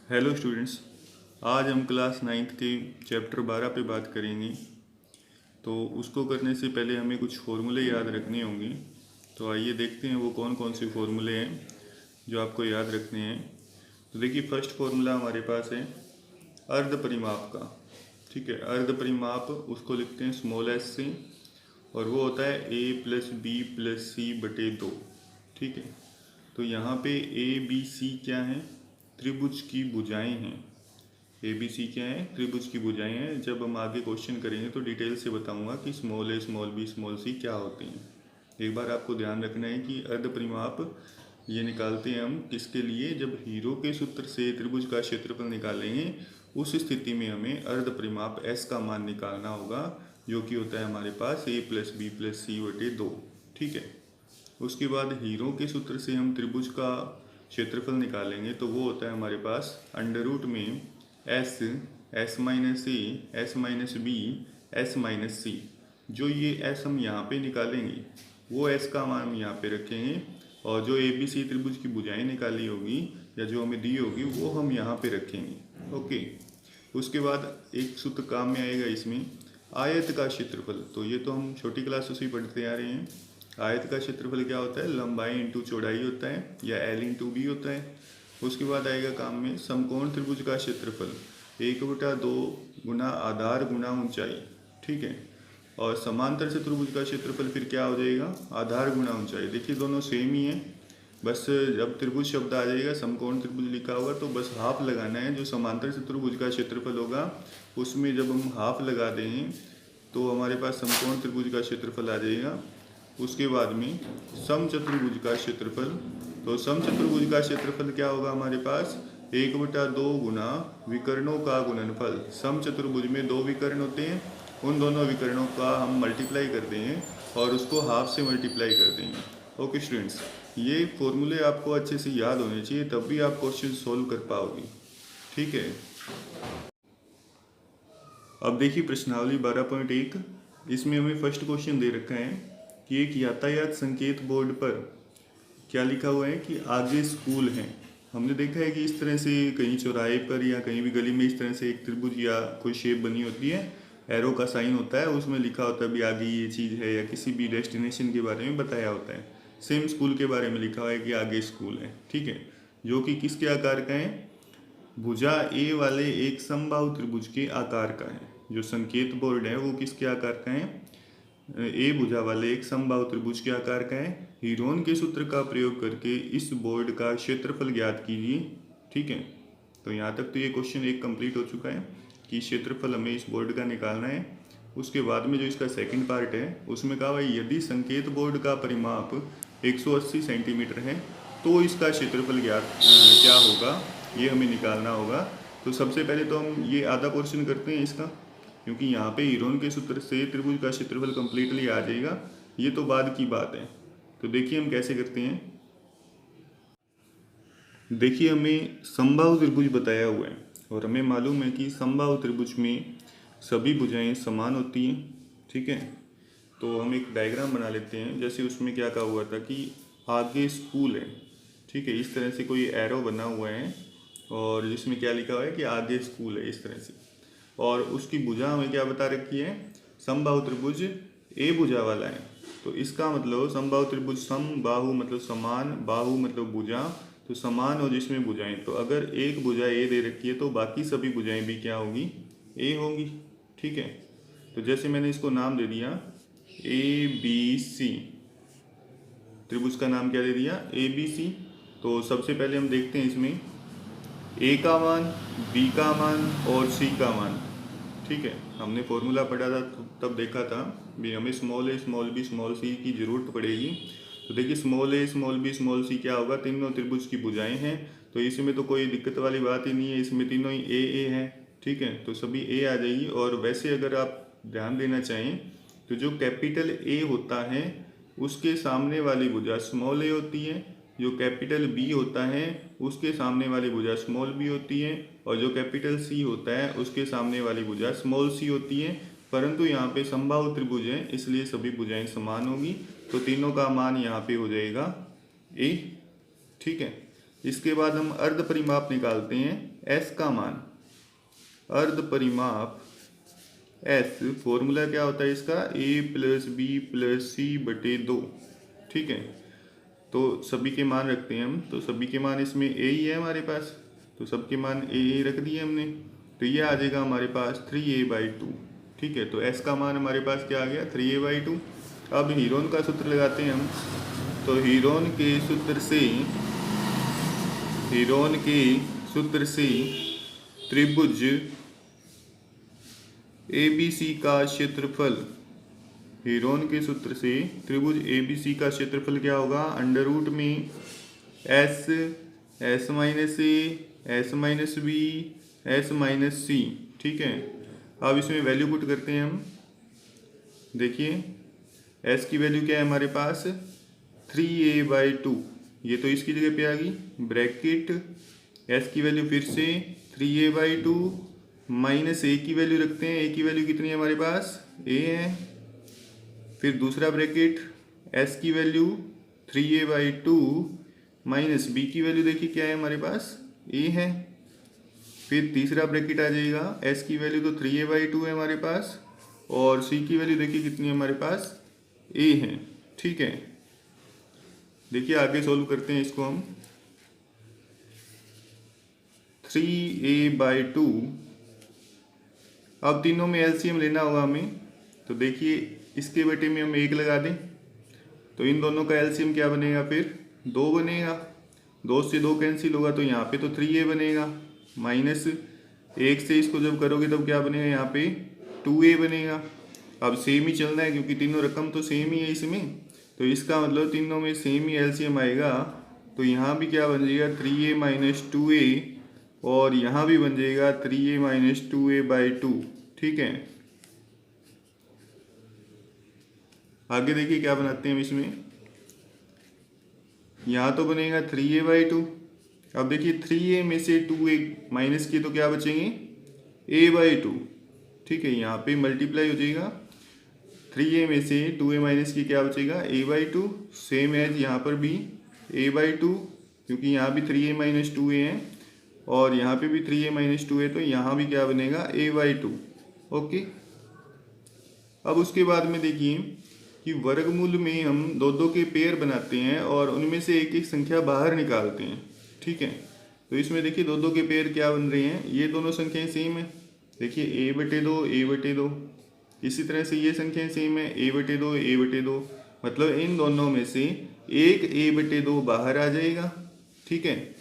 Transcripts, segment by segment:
Hello students, आज हम class 9th के चैप्टर 12 पे बात करेंगे। तो उसको करने से पहले हमें कुछ फॉर्मूले याद रखने होंगे। तो आइए देखते हैं वो कौन कौन से फॉर्मूले हैं जो आपको याद रखने हैं। तो देखिए, फर्स्ट फॉर्मूला हमारे पास है अर्ध परिमाप का। ठीक है, अर्ध परिमाप उसको लिखते हैं स्मॉल एस से, और वो होता है a प्लस बी प्लस सी बटे 2। ठीक है, तो यहाँ पे ए बी सी क्या है? त्रिभुज की भुजाएं हैं। ए बी सी क्या है? त्रिभुज की भुजाएं हैं। जब हम आगे क्वेश्चन करेंगे तो डिटेल से बताऊंगा कि स्मॉल ए स्मॉल बी स्मॉल सी क्या होते हैं। एक बार आपको ध्यान रखना है कि अर्ध परिमाप ये निकालते हैं हम किसके लिए? जब हीरो के सूत्र से त्रिभुज का क्षेत्रफल निकालेंगे, उस स्थिति में हमें अर्ध परिमाप एस का मान निकालना होगा, जो कि होता है हमारे पास ए प्लस बी प्लस सी बटे 2। ठीक है, उसके बाद हीरो के सूत्र से हम त्रिभुज का क्षेत्रफल निकालेंगे, तो वो होता है हमारे पास अंडर रूट में S, S minus A, S minus B, S minus C. जो ये एस हम यहाँ पे निकालेंगे, वो एस का मान हम यहाँ पे रखेंगे, और जो ए बी सी त्रिभुज की भुजाएं निकाली होगी या जो हमें दी होगी वो हम यहाँ पे रखेंगे। ओके, उसके बाद एक सूत्र काम में आएगा इसमें, आयत का क्षेत्रफल। तो ये तो हम छोटी क्लासों से ही पढ़ते आ रहे हैं। आयत का क्षेत्रफल क्या होता है? लंबाई इंटू चौड़ाई होता है, या एल इंटू बी होता है। उसके बाद आएगा काम में समकोण त्रिभुज का क्षेत्रफल, 1/2 गुना आधार गुना ऊंचाई। ठीक है, और समांतर चतुर्भुज का क्षेत्रफल फिर क्या हो जाएगा? आधार गुना ऊंचाई। देखिए, दोनों सेम ही है, बस जब त्रिभुज शब्द आ जाएगा, समकोण त्रिभुज लिखा होगा, तो बस हाफ लगाना है। जो समांतर चतुर्भुज का क्षेत्रफल होगा उसमें जब हम हाफ लगा देंगे तो हमारे पास समकोण त्रिभुज का क्षेत्रफल आ जाएगा। उसके बाद में समचतुर्भुज का क्षेत्रफल, तो समचतुर्भुज का क्षेत्रफल क्या होगा हमारे पास? 1/2 गुना विकर्णों का गुणनफल। समचतुर्भुज में 2 विकर्ण होते हैं, उन दोनों विकर्णों का हम मल्टीप्लाई कर देंगे और उसको हाफ से मल्टीप्लाई कर देंगे। ओके स्टूडेंट्स, ये फॉर्मूले आपको अच्छे से याद होने चाहिए, तब भी आप क्वेश्चन सोल्व कर पाओगे। ठीक है, अब देखिए प्रश्नावली 12.1। इसमें हमें फर्स्ट क्वेश्चन दे रखा है कि एक यातायात संकेत बोर्ड पर क्या लिखा हुआ है कि आगे स्कूल है। हमने देखा है कि इस तरह से कहीं चौराहे पर या कहीं भी गली में इस तरह से एक त्रिभुज या कोई शेप बनी होती है, एरो का साइन होता है, उसमें लिखा होता है भी आगे ये चीज़ है, या किसी भी डेस्टिनेशन के बारे में बताया होता है। सेम स्कूल के बारे में लिखा हुआ है कि आगे स्कूल है। ठीक है, जो कि किसके आकार का है? भुजा ए वाले एक समबाहु त्रिभुज के आकार का है। जो संकेत बोर्ड है वो किसके आकार का है? ए भुजा वाले एक समबाहु त्रिभुज के आकार का है। हीरोन के सूत्र का प्रयोग करके इस बोर्ड का क्षेत्रफल ज्ञात कीजिए। ठीक है, तो यहाँ तक तो ये क्वेश्चन एक कंप्लीट हो चुका है कि क्षेत्रफल हमें इस बोर्ड का निकालना है। उसके बाद में जो इसका सेकंड पार्ट है उसमें कहा हुआ है यदि संकेत बोर्ड का परिमाप 180 सेंटीमीटर है तो इसका क्षेत्रफल ज्ञात क्या होगा, ये हमें निकालना होगा। तो सबसे पहले तो हम ये आधा पोर्शन करते हैं इसका, क्योंकि यहाँ पे हीरोन के सूत्र से त्रिभुज का क्षेत्रफल कम्प्लीटली आ जाएगा, ये तो बाद की बात है। तो देखिए हम कैसे करते हैं। देखिए, हमें समबाहु त्रिभुज बताया हुआ है और हमें मालूम है कि समबाहु त्रिभुज में सभी भुजाएं समान होती हैं। ठीक है, तो हम एक डायग्राम बना लेते हैं। जैसे उसमें क्या कहा हुआ था कि आगे स्कूल है। ठीक है, इस तरह से कोई एरो बना हुआ है और जिसमें क्या लिखा हुआ है कि आगे स्कूल है, इस तरह से। और उसकी भुजा हमें क्या बता रखी है? समबाहु त्रिभुज ए भुजा वाला है। तो इसका मतलब समबाहु त्रिभुज, समबाहु मतलब समान, बाहु मतलब भुजा, तो समान और जिसमें भुजाएं, तो अगर एक भुजा ए दे रखी है तो बाकी सभी भुजाएं भी क्या होगी? ए होगी। ठीक है, तो जैसे मैंने इसको नाम दे दिया ए बी सी, त्रिभुज का नाम क्या दे दिया? A B C. तो सबसे पहले हम देखते हैं इसमें ए का मान, बी का मान और सी का मान। ठीक है, हमने फॉर्मूला पढ़ा था तब देखा था भी हमें स्मॉल ए स्मॉल बी स्मॉल सी की जरूरत पड़ेगी। तो देखिए, स्मॉल ए स्मॉल बी स्मॉल सी क्या होगा? तीनों त्रिभुज की भुजाएं हैं, तो इसमें तो कोई दिक्कत वाली बात ही नहीं है, इसमें तीनों ही ए है। ठीक है, तो सभी ए आ जाएगी। और वैसे अगर आप ध्यान देना चाहें तो जो कैपिटल ए होता है उसके सामने वाली भुजा स्मॉल ए होती है, जो कैपिटल बी होता है उसके सामने वाली भुजा स्मॉल बी होती है, और जो कैपिटल सी होता है उसके सामने वाली भुजा स्मॉल सी होती है। परंतु यहाँ पे समबाहु त्रिभुज है इसलिए सभी भुजाएं समान होगी, तो तीनों का मान यहाँ पे हो जाएगा ए। ठीक है, इसके बाद हम अर्ध परिमाप निकालते हैं एस का मान, अर्ध परिमाप एस, फॉर्मूला क्या होता है इसका, ए प्लस बी प्लस सी बटे 2। ठीक है, तो सभी के मान रखते हैं हम, तो सभी के मान इसमें ए ही है हमारे पास, तो सबके मान ए रख दिए हमने, तो ये आ जाएगा हमारे पास 3a/2। ठीक है, तो s का मान हमारे पास क्या आ गया, 3a/2। अब हीरोन का सूत्र लगाते हैं हम, तो हीरोन के सूत्र से त्रिभुज ABC का क्षेत्रफल, हीरोन के सूत्र से त्रिभुज ABC का क्षेत्रफल क्या होगा, अंडर रूट में s, s minus a, s minus b, s minus c। ठीक है, अब इसमें वैल्यू पुट करते हैं हम। देखिए s की वैल्यू क्या है हमारे पास, 3a/2, ये तो इसकी जगह पे आ गई, ब्रैकेट s की वैल्यू फिर से 3a/2 माइनस a की वैल्यू रखते हैं, a की वैल्यू कितनी है हमारे पास, a है, फिर दूसरा ब्रैकेट s की वैल्यू 3a/2 माइनस b की वैल्यू देखिए क्या है हमारे पास, a है, फिर तीसरा ब्रैकेट आ जाएगा, s की वैल्यू तो 3a/2 है हमारे पास, और c की वैल्यू देखिए कितनी है हमारे पास, a है। ठीक है, देखिए आगे सॉल्व करते हैं इसको हम। 3a/2, अब तीनों में एलसीएम लेना होगा हमें, तो देखिए इसके बटे में हम 1 लगा दें, तो इन दोनों का एलसीएम क्या बनेगा, फिर 2 बनेगा, 2 से 2 कैंसिल होगा, तो यहाँ पे तो 3a बनेगा, माइनस 1 से इसको जब करोगे तब क्या बनेगा, यहाँ पे 2a बनेगा। अब सेम ही चलना है क्योंकि तीनों रकम तो सेम ही है इसमें, तो इसका मतलब तीनों में सेम ही एलसीएम आएगा, तो यहाँ भी क्या बन जाएगा, 3a माइनस 2a, और यहाँ भी बन जाएगा 3a माइनस 2a/2। ठीक है, आगे देखिए क्या बनाते हैं हम इसमें, यहाँ तो बनेगा 3a/2, अब देखिए 3a में से 2a माइनस किए तो क्या बचेंगे, a/2। ठीक है, यहाँ पे मल्टीप्लाई हो जाएगा, 3a में से 2a माइनस किए क्या बचेगा, a/2, सेम एज यहाँ पर भी a/2, क्योंकि यहाँ भी 3a माइनस 2a है और यहाँ पे भी 3a माइनस 2 है, तो यहाँ भी क्या बनेगा, a/2। ओके, अब उसके बाद में देखिए कि वर्गमूल में हम दो के पेयर बनाते हैं और उनमें से एक एक संख्या बाहर निकालते हैं। ठीक है, तो इसमें देखिए दो के पेयर क्या बन रहे हैं, ये दोनों संख्याएं सेम है, देखिए a/2 a/2, इसी तरह से ये संख्याएं सेम है, a/2 a/2, मतलब इन दोनों में से एक a/2 बाहर आ जाएगा। ठीक है,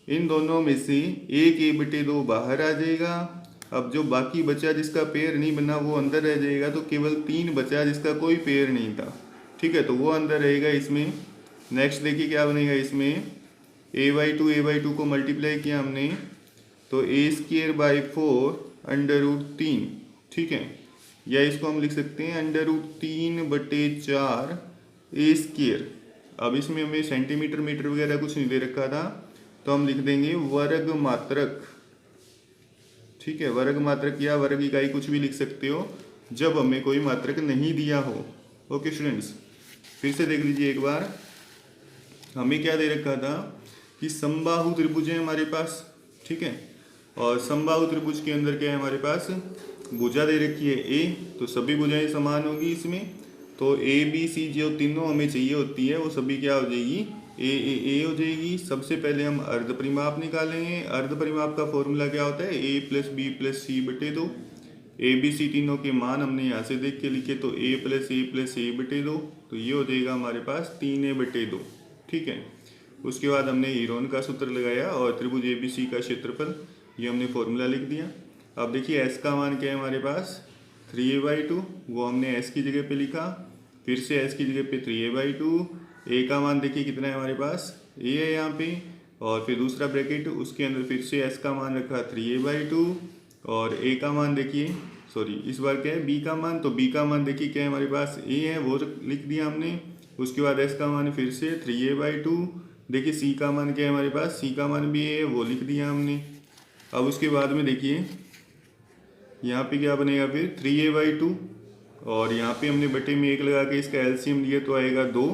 इन दोनों में से एक a/2 बाहर आ जाएगा। अब जो बाकी बचा जिसका पेयर नहीं बना वो अंदर रह जाएगा, तो केवल 3 बचा जिसका कोई पेयर नहीं था। ठीक है, तो वो अंदर रहेगा इसमें। नेक्स्ट देखिए क्या बनेगा इसमें, a/2 को मल्टीप्लाई किया हमने, तो a² अंडर रूट 3। ठीक है, या इसको हम लिख सकते हैं अंडर रूट 3/4 a²। अब इसमें हमें सेंटीमीटर मीटर वगैरह कुछ नहीं दे रखा था, तो हम लिख देंगे वर्ग मात्रक। ठीक है, वर्ग मात्रक या वर्ग इकाई कुछ भी लिख सकते हो जब हमें कोई मात्रक नहीं दिया हो। ओके स्टूडेंट्स, फिर से देख लीजिए एक बार, हमें क्या दे रखा था कि समबाहु त्रिभुज है हमारे पास। ठीक है, और समबाहु त्रिभुज के अंदर क्या है हमारे पास, भुजा दे रखी है ए, तो सभी भुजाएं समान होगी इसमें, तो ए बी सी जो तीनों हमें चाहिए होती है वो सभी क्या हो जाएगी, ए हो जाएगी। सबसे पहले हम अर्ध परिमाप निकालेंगे। अर्ध परिमाप का फॉर्मूला क्या होता है, a प्लस बी प्लस सी बटे 2। ए बी सी तीनों के मान हमने यहाँ से देख के लिखे, तो a प्लस a बटे 2, तो ये हो जाएगा हमारे पास 3a/2। ठीक है, उसके बाद हमने हीरोन का सूत्र लगाया और त्रिभुज ABC का क्षेत्रफल, ये हमने फॉर्मूला लिख दिया। अब देखिए s का मान क्या है हमारे पास, 3a/2, वो हमने s की जगह पे लिखा, फिर से s की जगह पे 3a/2। a का मान देखिए कितना है हमारे पास, a है यहाँ पे, और फिर दूसरा ब्रैकेट उसके अंदर फिर से s का मान रखा 3a/2, और a का मान देखिए, सॉरी इस बार क्या है b का मान, तो b का मान देखिए क्या है हमारे पास, a है, वो लिख दिया हमने। उसके बाद s का मान फिर से 3a/2, देखिए c का मान क्या है हमारे पास, c का मान भी a है, वो लिख दिया हमने। अब उसके बाद में देखिए यहाँ पे क्या बनेगा फिर 3a/2, और यहाँ पे हमने बटे में 1 लगा के इसका एलसीएम लिया तो आएगा 2,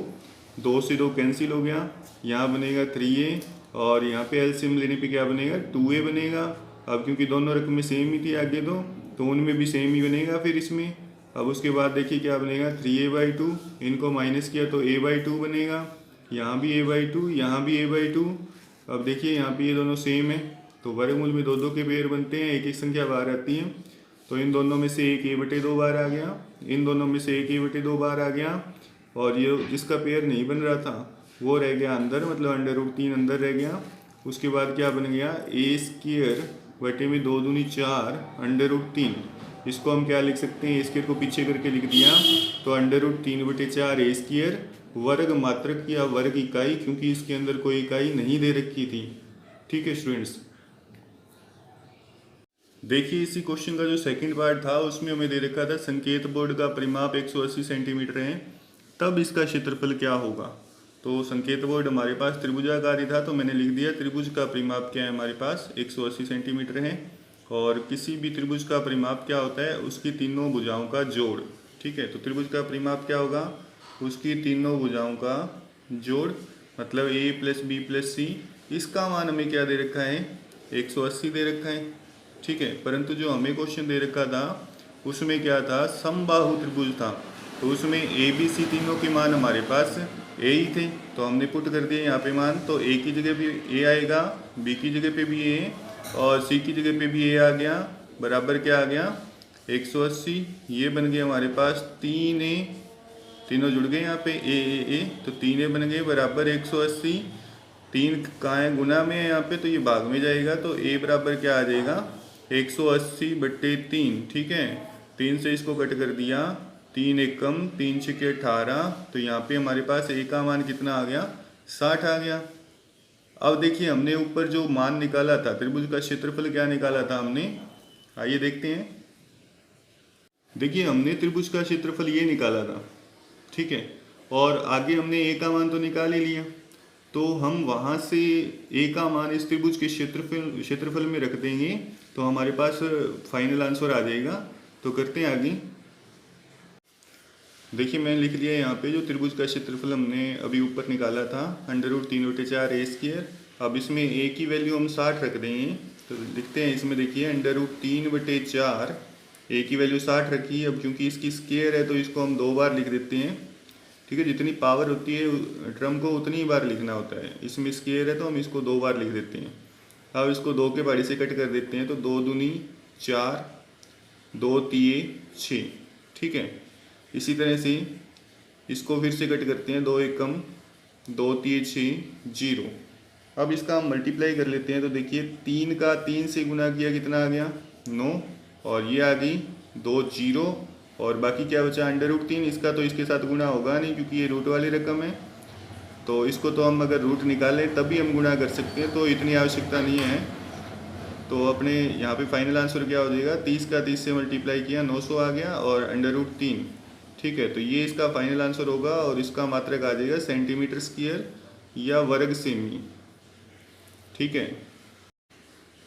2 से 2 कैंसिल हो गया, यहाँ बनेगा 3a और यहाँ पे एलसीएम लेने पे क्या बनेगा, 2a बनेगा। अब क्योंकि दोनों रकमें सेम ही थी आगे दो, तो उनमें भी सेम ही बनेगा फिर इसमें। अब उसके बाद देखिए क्या बनेगा, 3a/2, इनको माइनस किया तो a/2 बनेगा, यहाँ भी a/2, यहाँ भी a/2। अब देखिए यहाँ पे ये दोनों सेम है, तो वर्गमूल में दो दो के पेयर बनते हैं, एक एक संख्या बाहर आती है, तो इन दोनों में से एक a/2 बार आ गया, इन दोनों में से एक a/2 बार आ गया, और ये जिसका पेयर नहीं बन रहा था वो रह गया अंदर, मतलब √3 अंदर रह गया। उसके बाद क्या बन गया, a² बटे में 2 दूनी 4 √3। इसको हम क्या लिख सकते हैं, a² को पीछे करके लिख दिया तो √3/4 a² वर्ग मात्रक या वर्ग इकाई, क्योंकि इसके अंदर कोई इकाई नहीं दे रखी थी। ठीक है स्टूडेंट्स, देखिए इसी क्वेश्चन का जो सेकंड पार्ट था उसमें हमें दे रखा था संकेत बोर्ड का परिमाप 180 सेंटीमीटर है, तब इसका क्षेत्रफल क्या होगा। तो संकेत बोर्ड हमारे पास त्रिभुजाकार था, तो मैंने लिख दिया त्रिभुज का परिमाप क्या है, हमारे पास 180 सेंटीमीटर है। और किसी भी त्रिभुज का परिमाप क्या होता है, उसकी तीनों भुजाओं का जोड़। ठीक है, तो त्रिभुज का परिमाप क्या होगा, उसकी तीनों भुजाओं का जोड़, मतलब a + b + c। इसका मान हमें क्या दे रखा है, 180 दे रखा है। ठीक है, परंतु जो हमें क्वेश्चन दे रखा था उसमें क्या था, समबाहु त्रिभुज था, तो उसमें a b c तीनों के मान हमारे पास a ही थे, तो हमने पुट कर दिया यहाँ पे मान। तो a की जगह भी a आएगा, b की जगह पे भी a और c की जगह पे भी a आ गया, बराबर क्या आ गया 180। ये बन गया हमारे पास 3a, तीनों जुड़ गए यहाँ पे a, तो 3a बन गए बराबर 180। 3 कहाँ है, गुना में है यहाँ पे, तो ये भाग में जाएगा, तो a बराबर क्या आ जाएगा 180/3। ठीक है, 3 से इसको कट कर दिया, 3 एकम 3 छके 18, तो यहाँ पे हमारे पास a का मान कितना आ गया, 60 आ गया। अब देखिए हमने ऊपर जो मान निकाला था, त्रिभुज का क्षेत्रफल क्या निकाला था हमने, आइए देखते हैं। देखिए हमने त्रिभुज का क्षेत्रफल ये निकाला था, ठीक है, और आगे हमने a का मान तो निकाल ही लिया, तो हम वहाँ से a का मान इस त्रिभुज के क्षेत्रफल में रख देंगे, तो हमारे पास फाइनल आंसर आ जाएगा। तो करते हैं आगे। देखिए मैंने लिख लिया यहाँ पे जो त्रिभुज का क्षेत्रफल हमने अभी ऊपर निकाला था √3/4 a²। अब इसमें a की वैल्यू हम 60 रख देंगे, तो लिखते हैं इसमें, देखिए √3/4 a की वैल्यू 60 रखी। अब क्योंकि इसकी स्क्वायर है तो इसको हम 2 बार लिख देते हैं। ठीक है, जितनी पावर होती है ड्रम को उतनी ही बार लिखना होता है, इसमें स्क्वायर है तो हम इसको 2 बार लिख देते हैं। अब इसको 2 के पहाड़ी से कट कर देते हैं, तो 2 दूनी 4, 2 तिये 6। ठीक है, इसी तरह से इसको फिर से कट करते हैं, 2 एकम 2 तिये 6 0। अब इसका हम मल्टीप्लाई कर लेते हैं, तो देखिए 3 का 3 से गुना किया कितना आ गया 9, और ये आ गई 2 0, और बाकी क्या बचा √3। इसका तो इसके साथ गुणा होगा नहीं क्योंकि ये रूट वाली रकम है, तो इसको तो हम अगर रूट निकालें तभी हम गुणा कर सकते हैं, तो इतनी आवश्यकता नहीं है। तो अपने यहाँ पे फाइनल आंसर क्या हो जाएगा, 30 का 30 से मल्टीप्लाई किया 900 आ गया, और √3। ठीक है, तो ये इसका फाइनल आंसर होगा, और इसका मात्रक आ जाएगा सेंटीमीटर स्क्वायर या वर्ग सेमी। ठीक है,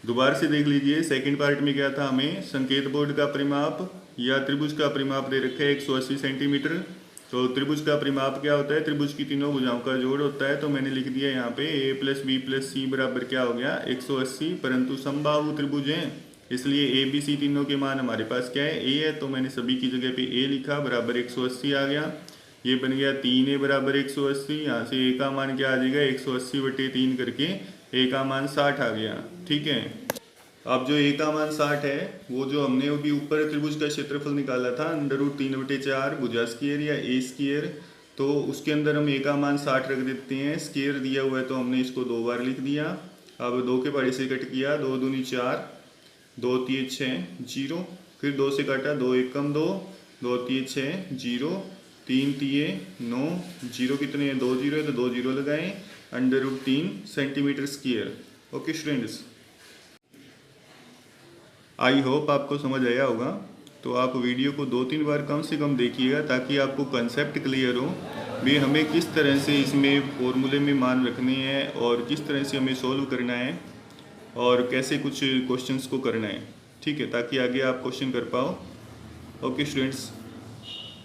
दोबारा से देख लीजिए सेकंड पार्ट में क्या था, हमें संकेत बोर्ड का परिमाप या त्रिभुज का परिमाप दे रखा है 180 सेंटीमीटर। तो त्रिभुज का परिमाप क्या होता है, त्रिभुज की तीनों भुजाओं का जोड़ होता है। तो मैंने लिख दिया यहाँ पे a + b + c बराबर क्या हो गया 180, परंतु समबाहु त्रिभुज हैं इसलिए a b c तीनों के मान हमारे पास क्या है, a है, तो मैंने सभी की जगह पे a लिखा, बराबर 180 आ गया। ये बन गया 3a बराबर 180, यहाँ से a का मान क्या आ जाएगा 180/3 करके a का मान 60 आ गया। ठीक है, अब जो a का मान 60 है, वो जो हमने अभी ऊपर त्रिभुज का क्षेत्रफल निकाला था √3/4 भुजा स्क्वायर या a², तो उसके अंदर हम a का मान 60 रख देते हैं। स्क्वायर दिया हुआ है तो हमने इसको 2 बार लिख दिया। अब 2 के पहाड़ी से कट किया, 2 दूनी 4, 2 तिये 6 0, फिर 2 से काटा, 2 एकम 2, 2 तिये 6 0, 3 तिये 9 0, कितने हैं 2 0 है, तो 2 0 लगाएं, √3 centimetre square. Okay students, I hope आपको समझ आया होगा। तो आप वीडियो को 2-3 बार कम से कम देखिएगा ताकि आपको कंसेप्ट क्लियर हो भी हमें किस तरह से इसमें फॉर्मूले में मान रखने हैं और किस तरह से हमें सॉल्व करना है और कैसे कुछ क्वेश्चंस को करना है। ठीक है, ताकि आगे आप क्वेश्चन कर पाओ। Okay students.